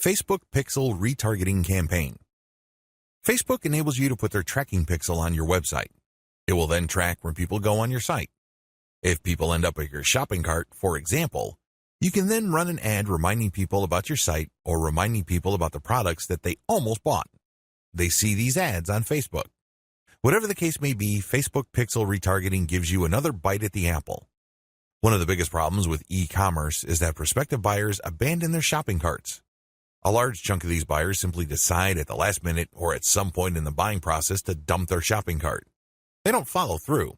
Facebook Pixel Retargeting Campaign. Facebook enables you to put their tracking pixel on your website. It will then track where people go on your site. If people end up at your shopping cart, for example, you can then run an ad reminding people about your site or reminding people about the products that they almost bought. They see these ads on Facebook. Whatever the case may be, Facebook Pixel Retargeting gives you another bite at the apple. One of the biggest problems with e-commerce is that prospective buyers abandon their shopping carts. A large chunk of these buyers simply decide at the last minute or at some point in the buying process to dump their shopping cart. They don't follow through.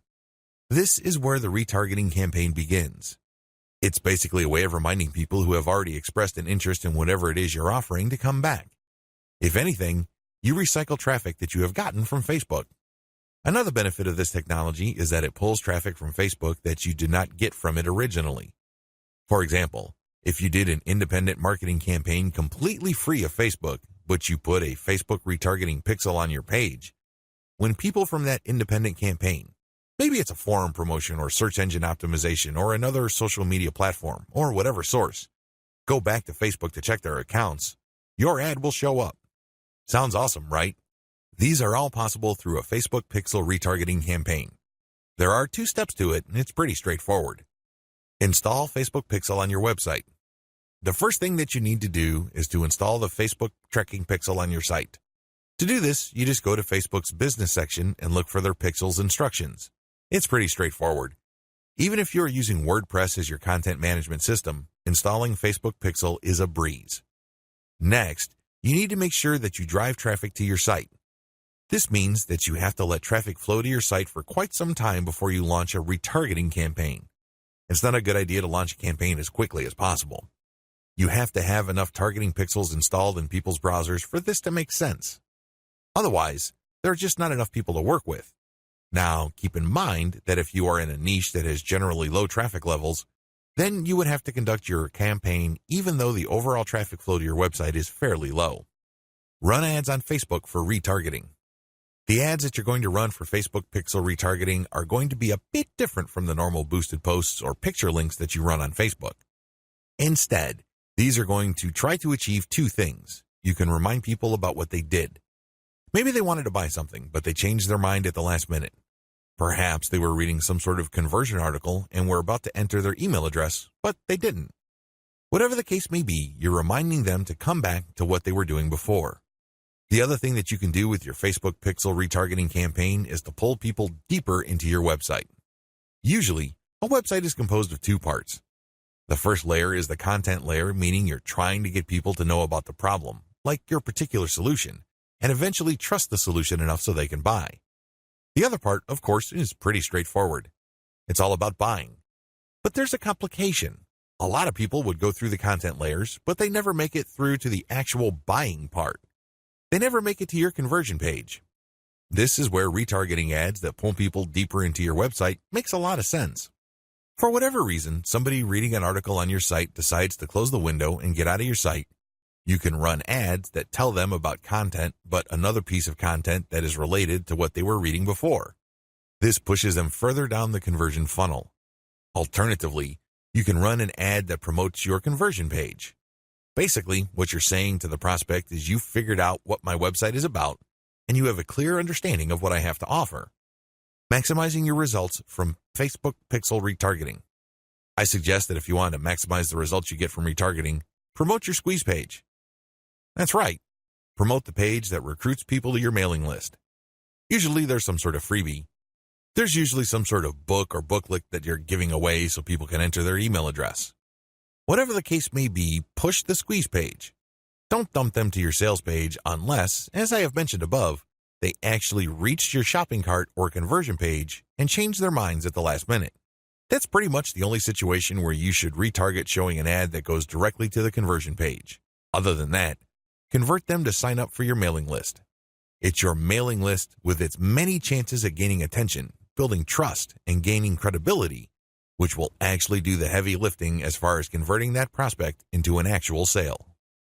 This is where the retargeting campaign begins. It's basically a way of reminding people who have already expressed an interest in whatever it is you're offering to come back. If anything, you recycle traffic that you have gotten from Facebook. Another benefit of this technology is that it pulls traffic from Facebook that you did not get from it originally. For example, if you did an independent marketing campaign completely free of Facebook, but you put a Facebook retargeting pixel on your page, when people from that independent campaign, maybe it's a forum promotion or search engine optimization or another social media platform or whatever source, go back to Facebook to check their accounts, your ad will show up. Sounds awesome, right? These are all possible through a Facebook Pixel retargeting campaign. There are 2 steps to it, and it's pretty straightforward. Install Facebook Pixel on your website. The first thing that you need to do is to install the Facebook tracking pixel on your site. To do this, you just go to Facebook's business section and look for their pixels instructions. It's pretty straightforward. Even if you're using WordPress as your content management system, installing Facebook Pixel is a breeze. Next, you need to make sure that you drive traffic to your site. This means that you have to let traffic flow to your site for quite some time before you launch a retargeting campaign. It's not a good idea to launch a campaign as quickly as possible. You have to have enough targeting pixels installed in people's browsers for this to make sense. Otherwise, there are just not enough people to work with. Now, keep in mind that if you are in a niche that has generally low traffic levels, then you would have to conduct your campaign even though the overall traffic flow to your website is fairly low. Run ads on Facebook for retargeting. The ads that you're going to run for Facebook Pixel retargeting are going to be a bit different from the normal boosted posts or picture links that you run on Facebook. Instead, these are going to try to achieve 2 things. You can remind people about what they did. Maybe they wanted to buy something, but they changed their mind at the last minute. Perhaps they were reading some sort of conversion article and were about to enter their email address, but they didn't. Whatever the case may be, you're reminding them to come back to what they were doing before. The other thing that you can do with your Facebook Pixel retargeting campaign is to pull people deeper into your website. Usually, a website is composed of 2 parts. The first layer is the content layer, meaning you're trying to get people to know about the problem, like your particular solution, and eventually trust the solution enough so they can buy. The other part, of course, is pretty straightforward. It's all about buying. But there's a complication. A lot of people would go through the content layers, but they never make it through to the actual buying part. They never make it to your conversion page. This is where retargeting ads that pull people deeper into your website makes a lot of sense. For whatever reason, somebody reading an article on your site decides to close the window and get out of your site. You can run ads that tell them about content, but another piece of content that is related to what they were reading before. This pushes them further down the conversion funnel. Alternatively, you can run an ad that promotes your conversion page. Basically, what you're saying to the prospect is you've figured out what my website is about, and you have a clear understanding of what I have to offer. Maximizing your results from Facebook Pixel retargeting. I suggest that if you want to maximize the results you get from retargeting, promote your squeeze page. That's right. Promote the page that recruits people to your mailing list. Usually there's some sort of freebie. There's usually some sort of book or booklet that you're giving away so people can enter their email address. Whatever the case may be, push the squeeze page. Don't dump them to your sales page unless, as I have mentioned above, they actually reached your shopping cart or conversion page and changed their minds at the last minute. That's pretty much the only situation where you should retarget showing an ad that goes directly to the conversion page. Other than that, convert them to sign up for your mailing list. It's your mailing list with its many chances at gaining attention, building trust, and gaining credibility, which will actually do the heavy lifting as far as converting that prospect into an actual sale.